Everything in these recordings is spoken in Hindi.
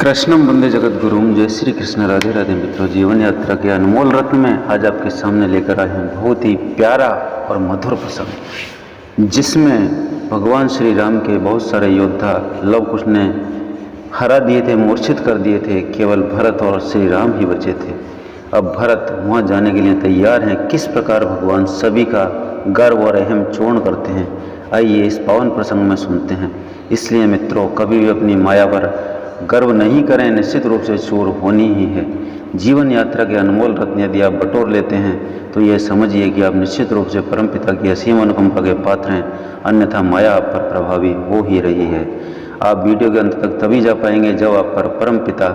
कृष्णम वंदे जगत गुरुम। जय श्री कृष्ण। राधे राधे मित्रों, जीवन यात्रा के अनमोल रत्न में आज आपके सामने लेकर आए हैं बहुत ही प्यारा और मधुर प्रसंग, जिसमें भगवान श्री राम के बहुत सारे योद्धा लव कुश ने हरा दिए थे, मूर्छित कर दिए थे। केवल भरत और श्री राम ही बचे थे। अब भरत वहाँ जाने के लिए तैयार हैं। किस प्रकार भगवान सभी का गर्व और अहम चूर्ण करते हैं, आइए इस पावन प्रसंग में सुनते हैं। इसलिए मित्रों, कभी भी अपनी माया पर गर्व नहीं करें, निश्चित रूप से चूर होनी ही है। जीवन यात्रा के अनमोल रत्न यदि आप बटोर लेते हैं तो ये समझिए कि आप निश्चित रूप से परमपिता की असीम अनुकंपा के पात्र हैं, अन्यथा माया आप पर प्रभावी हो ही रही है। आप वीडियो के अंत तक तभी जा पाएंगे जब आप पर परमपिता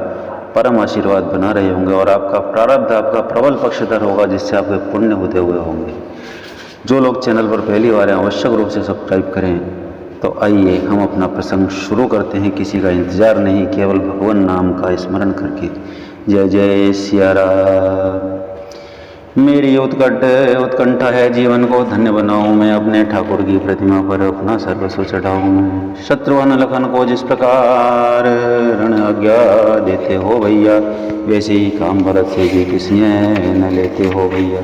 परम आशीर्वाद बना रहे होंगे और आपका प्रारब्ध आपका प्रबल पक्षधर होगा, जिससे आपके पुण्य होते हुए होंगे। जो लोग चैनल पर पहली बार हैं आवश्यक रूप से सब्सक्राइब करें। तो आइए हम अपना प्रसंग शुरू करते हैं, किसी का इंतजार नहीं, केवल भगवान नाम का स्मरण करके। जय जय सिया राम। मेरी उत्कंठा है जीवन को धन्य बनाऊं मैं, अपने ठाकुर की प्रतिमा पर अपना सर्वस्व चढ़ाऊं मैं। शत्रुघ्न लखन को जिस प्रकार रण आज्ञा देते हो भैया, वैसे ही काम भरत से भी किसी न लेते हो भैया।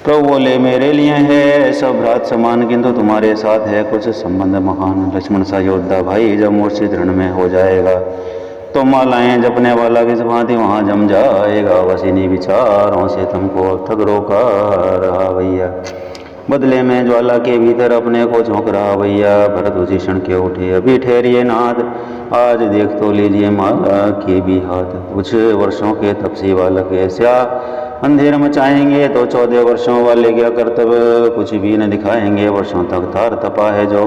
प्रभु बोले मेरे लिए है सब भ्रात समान, किंतु तुम्हारे साथ है कुछ संबंध महान। लक्ष्मण सा योद्धा भाई जब मूर्छित रण में हो जाएगा, तो मालाएं जपने वाला किस भांति वहाँ जम जाएगा। बस इन्हीं विचारों से तुमको थक रोका रहा भैया, बदले में ज्वाला के भीतर अपने को झोंक रहा भैया। भरत उसी क्षण के उठे, अभी ठहरिए नाथ, आज देख तो लीजिए माला के भी हाथ। कुछ वर्षों के तपसी बालक ऐसा अंधेर मचाएंगे, तो 14 वर्षों वाले क्या कर्तव्य कुछ भी न दिखाएंगे। वर्षों तक तार तपा है जो,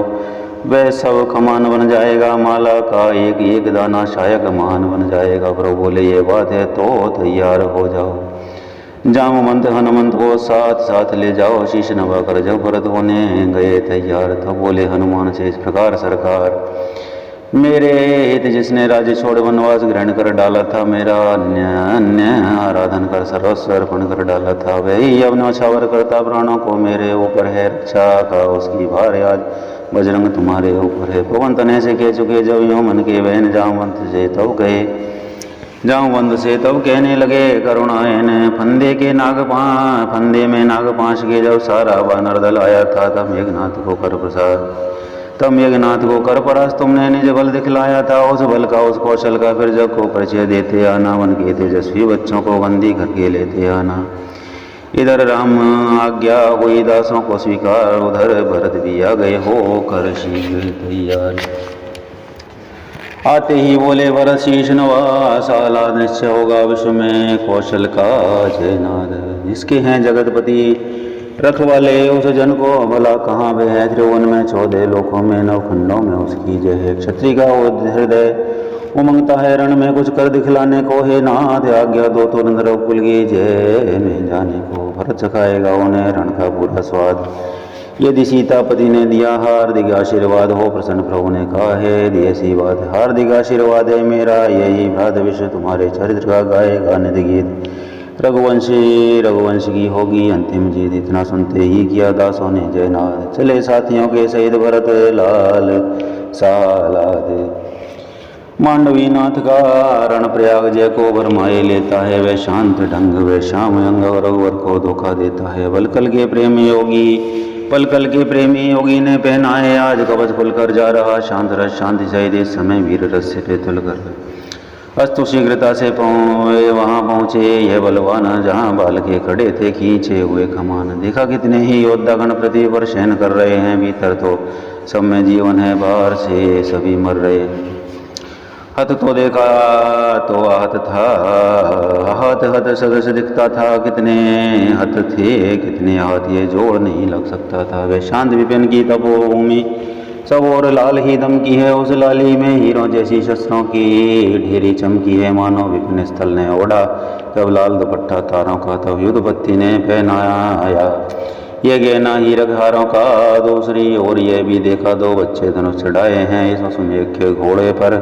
वह सब खमान बन जाएगा। माला का एक एक दाना शायक मान बन जाएगा। प्रभु बोले ये बात है तो तैयार हो जाओ, जामवंत हनुमंत को साथ साथ ले जाओ। शीश नवा कर जब भरत होने गए तैयार, तब बोले हनुमान से इस प्रकार सरकार, मेरे हित जिसने राज्य छोड़ वनवास ग्रहण कर डाला था, मेरा अन्य आराधन कर सर्वस्व अर्पण कर डाला था, वही अब न्यौछावर करता प्राणों को मेरे ऊपर है। रक्षा का उसकी भार आज बजरंग तुम्हारे ऊपर है। पवन तने से कह चुके जब यूं मन के बहन, जामवंत से तब कहे, जामवंत से तब कहने लगे करुणायन। फंदे में नाग पांच के जब सारा वानर दल आया था, तब मेघनाथ को कर प्रसाद, तब मेघनाथ को कर परास तुमने निज बल दिखलाया था। उस बल का उस कौशल का फिर जग को परिचय देते आना, वन के तेजस्वी बच्चों को बंदी करके लेते आना। इधर राम आज्ञा हुई दासों को स्वीकार, उधर भरत भी आ गए हो कर शीघ्र तैयार। आते ही बोले भरत शीश नवा, साला निश्चय होगा विश्व में कौशल का जयनाद। इसके हैं जगतपति रखवाले उस जन को, भला कहाँ वे है त्रिभुवन में 14 लोकों में, नवखंडों में उसकी जय है। क्षत्रिय का हृदय उमंगता है रण में कुछ कर दिखलाने को, हे नाथ आज्ञा दो तुरंत रघुकुल की जय में जाने को। भरत चखाएगा उन्हें रण का पूरा स्वाद, यदि सीतापति ने दिया हार्दिक आशीर्वाद हो। प्रसन्न प्रभु ने कहा है दी ऐसी बात, हार्दिक आशीर्वाद है मेरा यही भ्रात विश्व तुम्हारे चरित्र का गाएगा निधि गीत। रघुवंश की होगी अंतिम जीत, इतना सुनते ही किया दासों ने जयनाद। चले साथियों के सहित भरत लाल सालाद, मांडवी नाथ का रण प्रयाग जय को भरमाए लेता है। वह शांत ढंग वह श्याम अंग रघुवर को धोखा देता है। पलकल के प्रेमी योगी ने पहना है आज कवच खुलकर जा रहा। शांत रस शांति सहित इस समय वीर रस से तुल कर, अस्तु शीघ्रता से वहाँ पहुँचे यह बलवान, जहाँ बाल के खड़े थे खींचे हुए कमान। देखा कितने ही योद्धा गण पृथ्वी पर शयन कर रहे हैं, भीतर तो सब में जीवन है, बाहर से सभी मर रहे हैं। हत तो देखा तो आहत था, हत सदस्य दिखता था, कितने हत थे कितने आहत ये जोड़ नहीं लग सकता था। वे शांत विपिन की तपोभूमि सब और लाल ही दम की है, उस लाली में हीरों जैसी शस्त्रों की ढेरी चमकी है। मानो विपिन स्थल ने ओढ़ा तब लाल दुपट्टा तारों का, तब युद्धपत्ति ने पहनाया ये गहना हीरक हारों का। दूसरी ओर ये भी देखा दो बच्चे धनुष चढ़ाए हैं, इस उसमें के घोड़े पर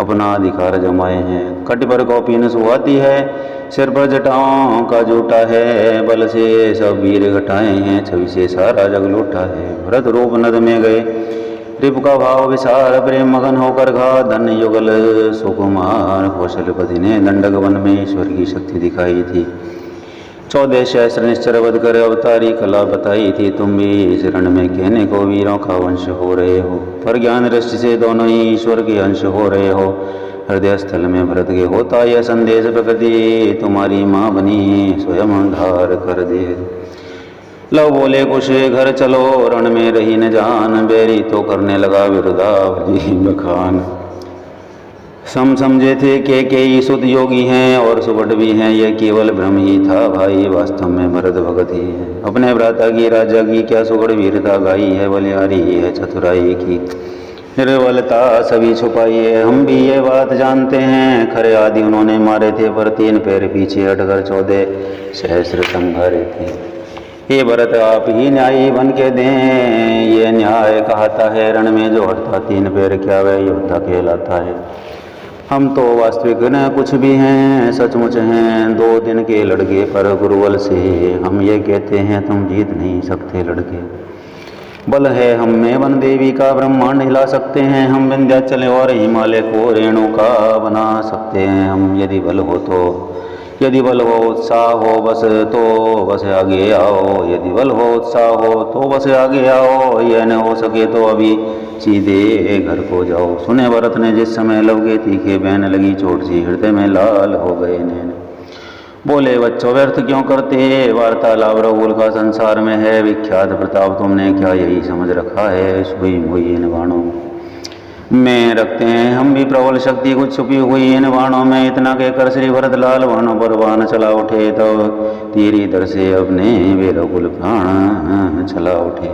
अपना अधिकार जमाए हैं। कट पर कौपीन सुहाती है, सिर पर जटाओं का जूटा है, बल से सब वीर घटाए हैं, छवि से सारा जग लूटा है। भरत रूप नद में गए रिप का भाव विशाल प्रेम मगन होकर घा धन्य युगल सुकुमार कौशलपति ने दंडक वन में ईश्वर की शक्ति दिखाई थी। 14 सहस्र निश्चर वध कर अवतारी कला बताई थी। तुम भी इस रण में कहने को वीरों का वंश हो रहे हो, पर ज्ञान दृष्टि से दोनों ही ईश्वर के अंश हो रहे हो। हृदय स्थल में भरत के होता यह संदेश प्रकृति तुम्हारी माँ बनी स्वयं धार कर दे। लव बोले कुछ घर चलो रण में रही न जान, बैरी तो करने लगा विरुदावली बखान। समझे थे के सुध योगी हैं और सुबट भी हैं, यह केवल भ्रम ही था भाई, वास्तव में भरत भगत ही है। अपने भ्राता की राजा की क्या सुगढ़ वीरता गाई है, बलिहारी है चतुराई की निर्बलता सभी छुपाई है। हम भी ये बात जानते हैं, खरे आदि उन्होंने मारे थे, पर 3 पैर पीछे हटकर 14 सहस्र संहारे थे। हे भरत आप ही न्यायी बन के दें, ये न्याय कहता है रण में जो हटता 3 पैर क्या वह योद्धा कहलाता है। हम तो वास्तविक न कुछ भी हैं, सचमुच हैं 2 दिन के लड़के, पर गुरुबल से हम ये कहते हैं तुम जीत नहीं सकते लड़के। बल है हम में वन देवी का ब्रह्मांड हिला सकते हैं हम, विंध्याचल और हिमालय को रेणु का बना सकते हैं हम। यदि बल हो उत्साह हो बस तो बस आगे आओ, यदि बल हो उत्साह हो तो बस आगे आओ, यह न हो सके तो अभी सीधे घर को जाओ। सुने भरत ने जिस समय लव के तीखे बहन लगी चोट सी, हृदय में लाल हो गए नैन। बोले बच्चों व्यर्थ क्यों करते वार्तालाप, रघुकुल का संसार में है विख्यात प्रताप, तुमने क्या यही समझ रखा है सुई मुई इन बाणों में रखते हैं हम भी प्रबल शक्ति कुछ छुपी हुई इन बाणों में। इतना कहकर श्री भरत लाल बाणों पर बाण चला उठे, तब तीर इधर से अपने वे रघुकुल प्राण चला उठे।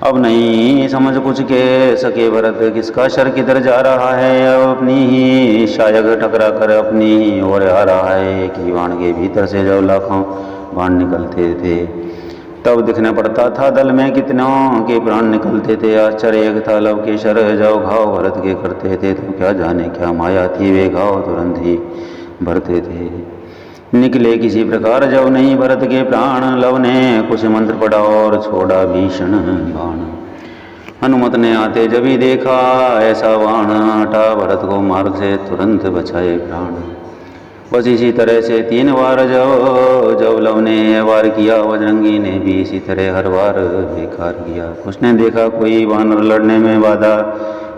अब नहीं समझ कुछ कह सके भरत, किसका शर किधर जा रहा है, अब अपनी ही शायक टकरा कर अपनी ही ओर आ रहा है। कि बाण के भीतर से जब लाखों बाण निकलते थे, तब दिखने पड़ता था दल में कितनों के प्राण निकलते थे। आश्चर्य एक था लव के शर जाओ घाव भरत के करते थे, तो क्या जाने क्या माया थी वे घाव तुरंत ही भरते थे। निकले किसी प्रकार जब नहीं भरत के प्राण, लव ने कुछ मंत्र पढ़ा और छोड़ा भीषण बाण। हनुमत ने आते जब ही देखा ऐसा बाण, हटा भरत को मार्ग से तुरंत बचाए प्राण। बस इसी तरह से 3 बार जब लव ने वार किया, बजरंगी ने भी इसी तरह हर बार बेकार किया। उसने देखा कोई वानर लड़ने में बाधा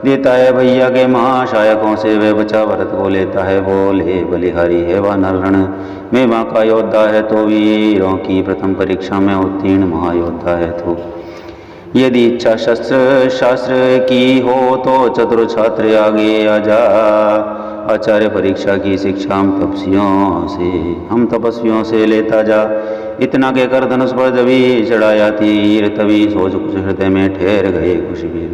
देता है, भैया के महाशायकों से वह बचा भरत को लेता है। बोले बलिहारी है वानर रण में माँ का योद्धा है, तो वीरों की प्रथम परीक्षा में उत्तीर्ण महायोद्धा है। तो यदि इच्छा शस्त्र शास्त्र की हो तो चतुर छात्र आगे आ जा, आचार्य परीक्षा की शिक्षा हम तपस्वियों से लेता जा। इतना कहकर धनुष पर जभी चढ़ाया तीर, तभी सोच कुछ हृदय में ठहर गए कुछ वीर।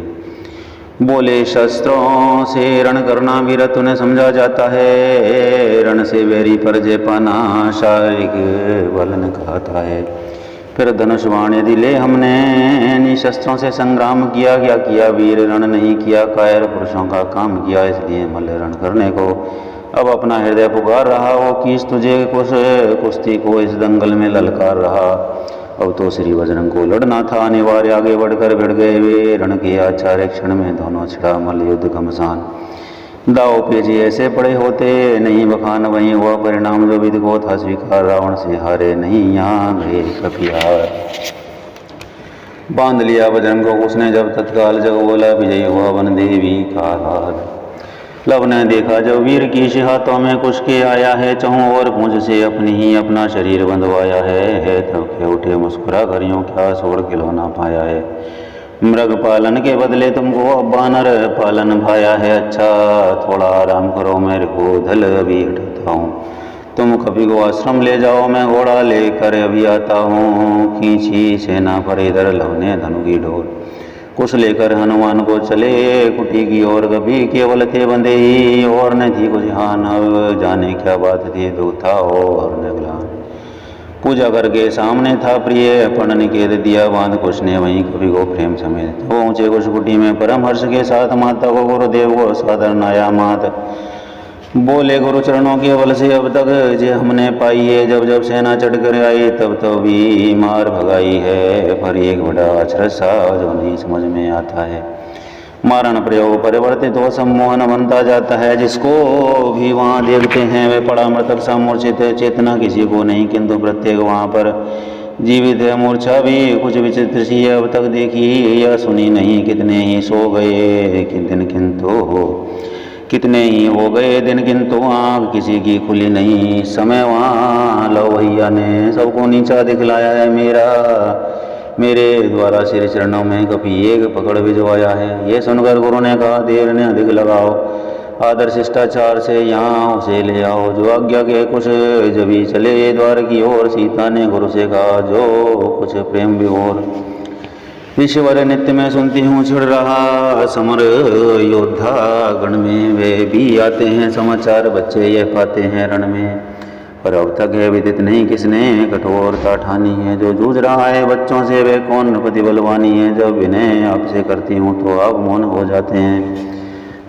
बोले शस्त्रों से रण करना वीरत्व उन्हें समझा जाता है, रण से बैरी पर जय पाना शारीरिक बल न कहता है। फिर धनुष बाण यदि ले हमने निशस्त्रों से संग्राम किया, क्या किया वीर रण नहीं किया, कायर पुरुषों का काम किया, इसलिए मल रण करने को अब अपना हृदय पुकार रहा। वो कीस तुझे कुश्ती को इस दंगल में ललकार रहा। अब तो श्री बजरंग को लड़ना था अनिवार्य, आगे बढ़कर भिड़ गए वे रण के आचार्य। क्षण में दोनों छिड़ा मल युद्ध घमसान, दाव पेच ऐसे पड़े होते नहीं बखान, वहीं हुआ परिणाम जो विधि को था स्वीकार। रावण से हारे नहीं यहाँ गए कपियार, बांध लिया बजरंग को उसने जब तत्काल, जब बोला विजयी हुआ वन देवी का हाल। लव ने देखा जब वीर की हाथों में कुछ के आया है, चहु और पूंछ से अपनी ही अपना शरीर बंधवाया है। तब के उठे मुस्कुरा कर यूं क्या छोड़ खिलौना पाया है। मृग पालन के बदले तुमको अब बानर पालन भाया है। अच्छा थोड़ा आराम करो, मेरे को धल अभी हटाता हूँ। तुम कभी को आश्रम ले जाओ, मैं घोड़ा लेकर अभी आता हूँ। खींची सेना पर इधर लव ने धनु की डोर, कुछ लेकर हनुमान को चले कुटी की ओर। कभी केवल थे बंदे ही और न थी कुछ हान, अब जाने क्या बात थी दो था और नगलान। पूजा करके सामने था प्रिय पण निकेत दिया बांध, कुछ ने वहीं कवि को प्रेम समेत। तो ऊंचे कुछ कुटी में परम हर्ष के साथ माता को गुरुदेव को सादर नाया मात। बोले गुरु चरणों के बल से अब तक जे हमने पाई है, जब जब सेना चढ़ कर आई तब तो भी मार भगाई है। पर एक बड़ा अक्षर सा जो नहीं समझ में आता है, मारण प्रयोग परिवर्तित हो सम्मोहन बनता जाता है। जिसको भी वहाँ देखते हैं वे पड़ा मृतक सा मूर्छित है। चेतना किसी को नहीं, किंतु प्रत्येक वहाँ पर जीवित है। मूर्छा भी कुछ विचित्र सी है, अब तक देखी या सुनी नहीं। कितने ही सो गए कितने ही हो गए दिन, किंतु आँख किसी की खुली नहीं। समय वहाँ लवैया ने सबको नीचा दिखलाया है। मेरे द्वारा श्री चरणों में कभी एक पकड़ भिजवाया है। ये सुनकर गुरु ने कहा, देर ने अधिक लगाओ, आदर शिष्टाचार से यहाँ उसे ले आओ। जो आज्ञा के कुछ जभी चले द्वार की ओर। सीता ने गुरु से कहा, जो कुछ प्रेम विभोर ईश्वर नित्य में सुनती हूँ। छिड़ रहा समर योद्धा गण में, वे भी आते हैं समाचार, बच्चे ये पाते हैं रण में। पर अब तक है विदित नहीं किसने कठोरता ठानी है। जो जूझ रहा है बच्चों से वे कौन नृपति बलवानी है। जब विनय आपसे करती हूँ तो आप मौन हो जाते हैं।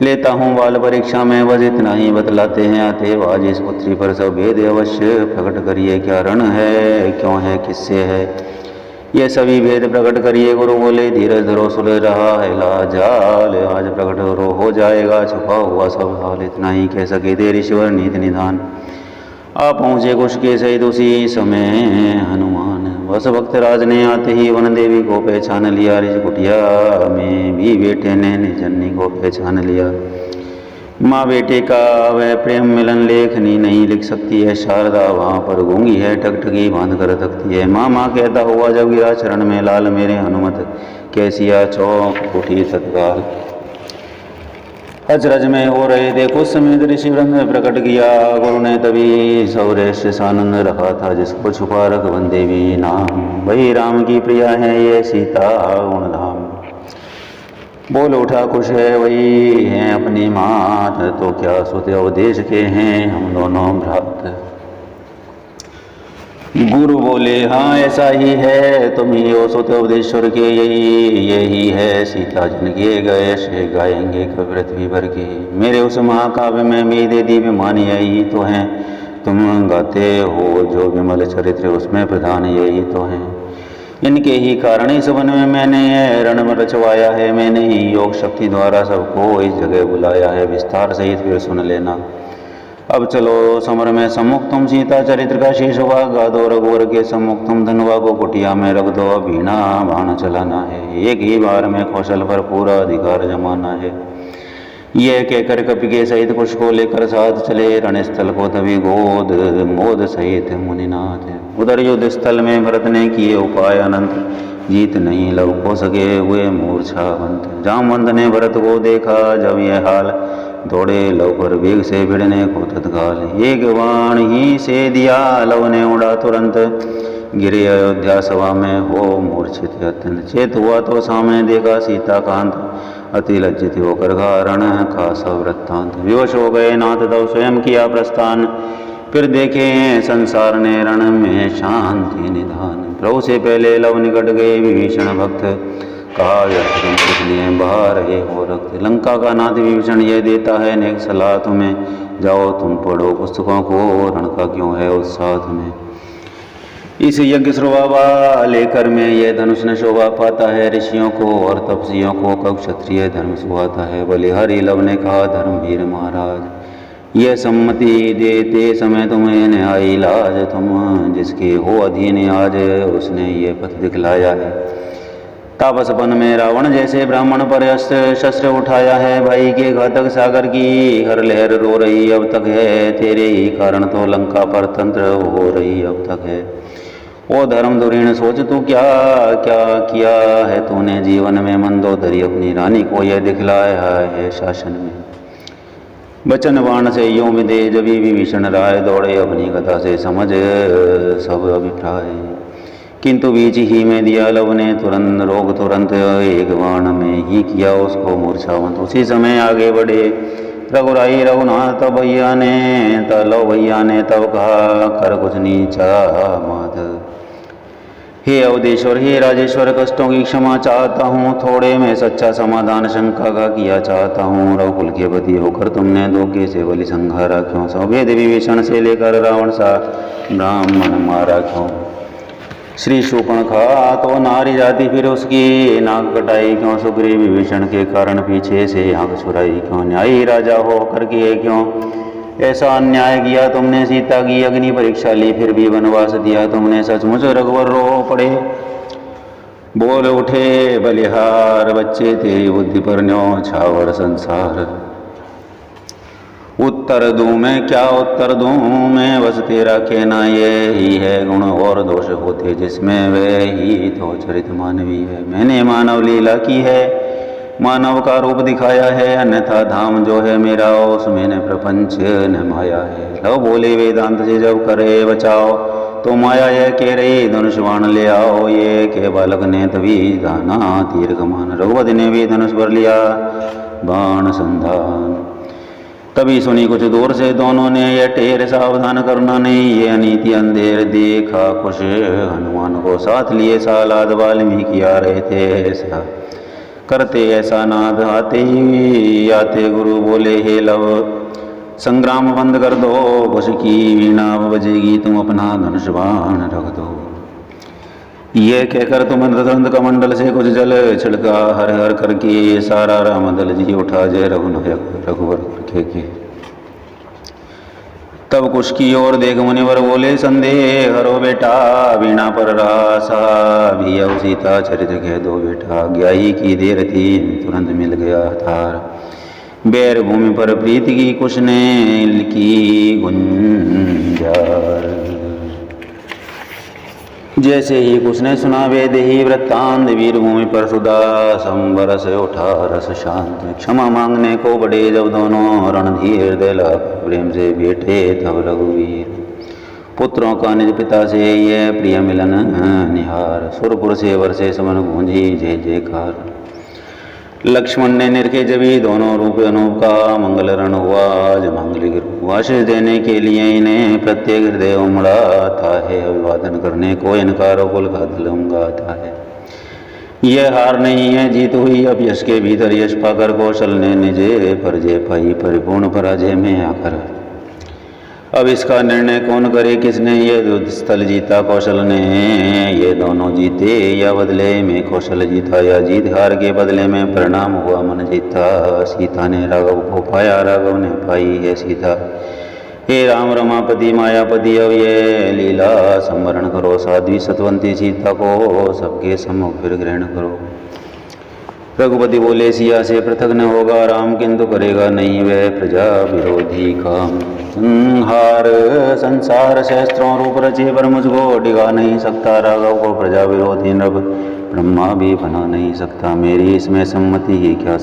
लेता हूँ बाल परीक्षा में, बस इतना ही बतलाते हैं अतएव आज इस पुत्री पर सब भेद अवश्य प्रकट करिए। क्या रण है, क्यों है, किससे है, ये सभी भेद प्रकट करिए। गुरु बोले, धीरज धरो, सुलझ रहा है लाजाल, आज प्रकट हो जाएगा छुपा हुआ सब हाल। इतना ही कह सके थे ऋषिवर नीति निधान। आप पहुँचे कुश के सहित उसी समय हनुमान। बस भक्त राज ने आते ही वन देवी को पहचान लिया। ऋषि कुटिया में भी बेटे ने जननी को पहचान लिया। माँ बेटे का वह प्रेम मिलन लेखनी नहीं लिख सकती है। शारदा वहाँ पर गूंगी है, टकटकी बांध कर तकती है। माँ माँ कहता हुआ जब गिरा चरण में लाल, मेरे हनुमत कैसिया चौक उठी तत्काल। अचरज में हो रहे थे कुछ समय ऋषि वृंद प्रकट किया। गुरु ने तभी सौरेश सानंद रखा था, जिसको छुपा रख बंदे भी नाम। वही राम की प्रिया है ये सीता गुणधाम। बोल उठा कुछ है वही है अपनी मात, तो क्या सुत अवदेश के हैं हम दोनों भ्रात। गुरु बोले, हाँ ऐसा ही है, तुम ही हो सुत अवधेश्वर के, यही है सीता जिनके गए से गाएंगे पृथ्वी भर की। मेरे उस महाकाव्य में मेरे दिव्य मानी यही तो हैं। तुम गाते हो जो विमल चरित्र उसमें प्रधान यही तो हैं। इनके ही कारण इस वन में मैंने रण रचवाया है। मैंने ही योग शक्ति द्वारा सबको इस जगह बुलाया है। विस्तार सहित फिर सुन लेना। अब चलो समर में सम्मुख तुम सीता चरित्र का शेष भाग गा दो। रघुवर के सम्मुख तुम धनुआ को कुटिया में रख दो। बीणा बाण चलाना है, एक ही बार में कौशल पर पूरा अधिकार जमाना है। यह कहकर कपि के सहित कुश को लेकर साथ चले रणस्थल को। तभी गोद मोद सहित मुनिनाथ। उधर युद्ध स्थल में भरत ने किए उपाय अनंत। जीत नहीं लव को सके हुए मूर्छावंत। जामवंत ने भरत को देखा जब यह हाल, दौड़े लव पर वेग से भिड़ने को तत्काल। एक बाण ही से दिया लव ने उड़ा तुरंत। गिरे अयोध्या सभा में हो मूर्छित अत्यंत। चेत हुआ तो सामने देखा सीता कांत। अति लज्जित होकर रण का सब वृत्तांत। विवश हो गए नाथ तब स्वयं किया प्रस्थान। फिर देखे संसार ने रण में शांति निधान। प्रभु से पहले लव निकट गए विभीषण भक्त। कहा तुम कुछ लिए बाहर रहे हो रक्त। लंका का नाथ विभीषण यह देता है नेक सलाह तुम्हें। जाओ तुम पढ़ो पुस्तकों को, रण का क्यों है उत्साह तुम्हें। इस यज्ञ शोभा लेकर में यह धनुष न शोभा पाता है। ऋषियों को और तपस्वियों को कब क्षत्रिय धर्म सुहाता है। बलिहारी लव ने कहा धर्मवीर महाराज, यह सम्मति देते समय तुम्हें न आई लाज। तुम जिसके हो अधीन आज उसने ये पथ दिखलाया है। तापसपन में रावण जैसे ब्राह्मण पर शस्त्र उठाया है। भाई के घातक सागर की हर लहर रो रही अब तक है। तेरे ही कारण तो लंका पर तंत्र हो रही अब तक है। ओ धर्म धुरीण सोच तू क्या क्या किया है तूने जीवन में। मंदोदरी अपनी रानी को यह दिखलाया है शासन में। बचन बाण से यूं विदे जबी विभीषण राय। दौड़े अपनी कथा से समझ सब अभिप्राय। किंतु बीच ही में दिया लव ने तुरंत रोग। तुरंत एक बाण में ही किया उसको मूर्छावंत। उसी समय आगे बढ़े रघुराई रघुनाथ। तब भैया ने लव भैया ने तब कहा कर कुछ नीचा माधव। हे अवधेश्वर हे राजेश्वर, कष्टों की क्षमा चाहता हूँ। थोड़े में सच्चा समाधान शंका का किया चाहता हूँ। रघुकुल के पति होकर तुमने धोखे से बलि संहारा क्यों। सौभेद विभीषण से लेकर रावण सा ब्राह्मण मारा क्यों। श्री शूर्पणखा तो नारी जाती, फिर उसकी नाक कटाई क्यों? सुग्रीव विभीषण के कारण पीछे से आंख छुराई क्यों? न्यायी राजा हो कर किए क्यों ऐसा अन्याय किया तुमने? सीता की अग्नि परीक्षा ली, फिर भी वनवास दिया तुमने। सचमुच रघुवर रो पड़े, बोल उठे बलिहार। बच्चे तेरी बुद्धि पर न्यों छावड़ संसार। उत्तर दूं मैं, क्या उत्तर दूं मैं? बस तेरा कहना ये ही है, गुण और दोष होते जिसमें वे ही तो चरित मानवी है। मैंने मानव लीला की है, मानव का रूप दिखाया है, अन्यथा धाम जो है मेरा उसमें न प्रपंच न माया है। लव बोले वेदांत से जब करे बचाओ, तो माया यह कह रही धनुष बाण ले आओ। ये के बालक ने तभी जाना तीर कमान, रघुपति ने भी धनुष भर लिया बाण संधान। तभी सुनी कुछ दूर से दोनों ने ये टेर, सावधान करना नहीं ये अनीति अंधेर। देखा कुछ हनुमान को साथ लिए, सालाद वाल्मीकि आ रहे थे ऐसा करते ऐसा नाद। आते ही आते गुरु बोले, हे लव संग्राम बंद कर दो, कुश की वीणा बजेगी, तुम अपना धनुष बाण रख दो। ये कहकर तुम रंध कमंडल से कुछ जल छिड़का, हर हर करके सारा रामदल जी उठा जय रघुनायक रघुवर के। तब कुश की ओर देख मुनिवर बोले, संदेह हरो बेटा, वीणा पर रासा भी अब सीता चरित कह दो बेटा। ज्ञाई की देर थी, तुरंत मिल गया थार, बैर भूमि पर प्रीति की कुश ने की गुंजार। जैसे ही कुश ने सुना वेद ही वृत्तांत, वीर भूमि पर सुधा संबर से उठा रस शांत। क्षमा मांगने को बड़े जब दोनों, रणधीर दिला प्रेम से बैठे तब रघुवीर। पुत्रों का निज पिता से ये प्रिय मिलन निहार, सुरपुर से वर्षे समन गूंजी जय जयकार। लक्ष्मण ने निरखे जबी दोनों रूप अनूप का, मंगल रण हुआ आज मांगलिक रूप। आशीष देने के लिए इन्हें प्रत्येक हृदय उमड़ाता है, अभिवादन करने को इनकार कुल का दिल उमगाता है। यह हार नहीं है जीत हुई अब यश के भीतर, यश पाकर कौशल ने निजे परजय पाई, परिपूर्ण पराजय में आकर। अब इसका निर्णय कौन करे, किसने ये युद्ध स्थल जीता? कौशल ने ये दोनों जीते, या बदले में कौशल जीता, या जीत हार के बदले में परिणाम हुआ मन जीता। सीता ने राघव को पाया, राघव ने पाई है सीता। हे राम रमापति मायापति, अब ये लीला संवरण करो, साध्वी सतवंती सीता को सबके सम्मुख फिर ग्रहण करो। रघुपति बोले, सिया से पृथक न होगा राम, किंतु करेगा नहीं वह प्रजा विरोधी काम। संहार संसार सहस्त्रों रूप रचे, पर मुझको डिगा नहीं सकता। राघव को प्रजा विरोधी नभ ब्रह्मा भी बना नहीं सकता। मेरी इसमें सम्मति ही क्या,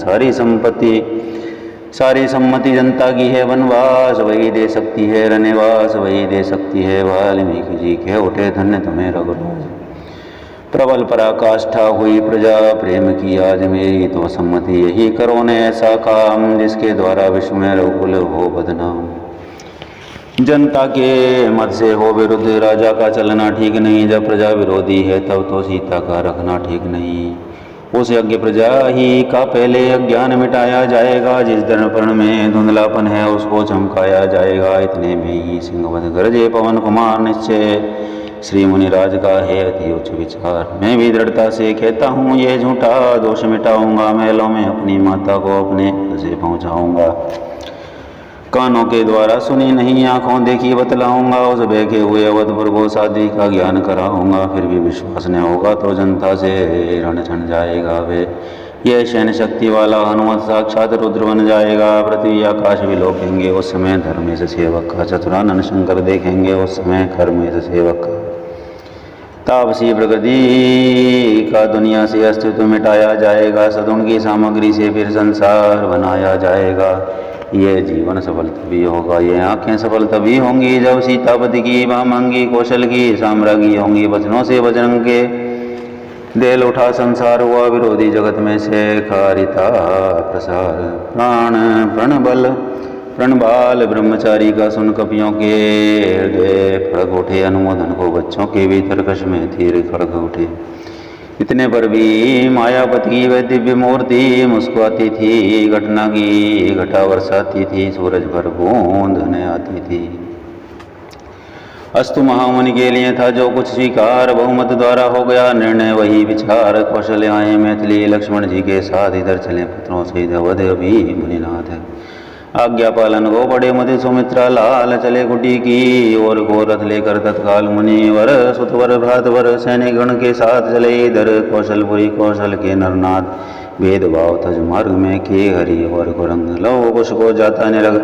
सारी सम्मति जनता की है। वनवास वही दे सकती है, रनिवास वही दे सकती है। वाल्मीकि जी कह उठे, धन्य तुम्हें रघुराज। प्रबल पराकाष्ठा हुई प्रजा प्रेम की आज मेरी, तो सम्मति यही करो ने ऐसा काम, जिसके द्वारा विश्व में रघुकुल हो बदनाम। जनता के मत से हो विरुद्ध राजा का चलना ठीक नहीं, जब प्रजा विरोधी है तब तो सीता का रखना ठीक नहीं। उस यज्ञ प्रजा ही का पहले अज्ञान मिटाया जाएगा, जिस दर्पण में धुंधलापन है उसको चमकाया जाएगा। इतने में ही सिंहवध गरजे पवन कुमार, निश्चय श्री मुनिराज का है अति उच्च विचार। मैं भी दृढ़ता से कहता हूँ ये झूठा दोष मिटाऊंगा, महलों में अपनी माता को अपने से पहुँचाऊंगा। कानों के द्वारा सुनी नहीं, आंखों देखी बतलाऊंगा। उस बहके हुए अवधपुर को साध्वी का ज्ञान कराऊंगा। फिर भी विश्वास न होगा तो जनता से रण छण जाएगा वे। यह शयन शक्ति वाला हनुमत साक्षात रुद्र बन जाएगा। पृथ्वी आकाश भी लोकेंगे उस समय धर्मेश सेवक का, चतुरानंद शंकर देखेंगे उस समय कर्मेश सेवक का। तापसी प्रकृति का दुनिया से अस्तित्व मिटाया जाएगा, सदुन की सामग्री से फिर संसार बनाया जाएगा। ये जीवन सफल तभी होगा, ये आंखें सफल तभी होंगी, जब सीतापति की वामांगी कौशल की साम्राज्ञी होंगी। वचनों से बजरंग के देल उठा संसार हुआ, विरोधी जगत में से कारिता प्रसार। प्रणबाल ब्रह्मचारी का सुन कपियों के हृदय फड़क उठे, अनुमोदन को बच्चों के भी तरकश में थी खड़क उठे। इतने पर भी मायापति की वह दिव्य मूर्ति मुस्कुराती थी, घटना की घटा बरसाती थी, सूरज पर बूंद न आती थी। अस्तु महामुनि के लिए था जो कुछ स्वीकार, बहुमत द्वारा हो गया निर्णय वही विचार। कौशल आए मैथिली लक्ष्मण जी के साथ, इधर चले पुत्रों से अवध अभी मुनिनाथ है। आज्ञा पालन को बड़े मधु सुमित्रा लाल, चले कुटी की और गोरथ लेकर तत्काल मुनिवर। सुतवर भ्रातवर सैनिक गण के साथ चले इधर, कौशलपुरी कौशल के नरनाथ। भेदभाव तज मार्ग में के हरि और कुरंग, लो कुश को जाता निरग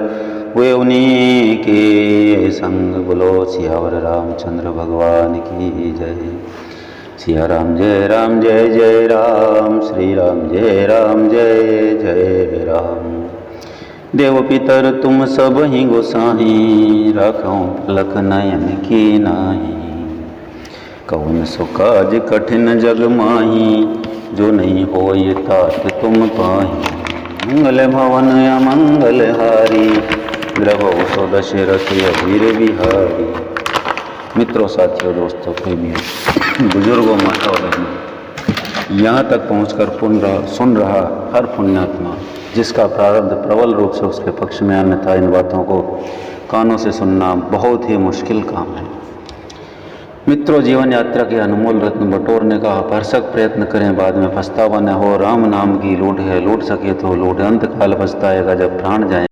हुए उन्हीं के संग। बोलो सियावर रामचंद्र भगवान की जय। सिया राम जय जय राम, श्री राम जय जय राम। देव पितर तुम सब ही गोसाई, राखों पलक नयन की नाही। कौन सो काज कठिन जग माही, जो नहीं हो ये तात तुम पाही। मंगल भवन अमंगल हारी, ग्रहो सो दशरथ अधीर बिहारी। मित्रों, साथियों, दोस्तों, प्रेमियों, बुजुर्गों, माता और बहनों, यहाँ तक पहुँचकर सुन रहा हर पुण्यात्मा जिसका प्रारब्ध प्रबल रूप से उसके पक्ष में, अन्यथा इन बातों को कानों से सुनना बहुत ही मुश्किल काम है। मित्रों, जीवन यात्रा के अनमोल रत्न बटोरने का भरसक प्रयत्न करें, बाद में पछतावा न हो। राम नाम की लूट है, लूट सके तो लूट, अंत काल पछताएगा जब प्राण जाए।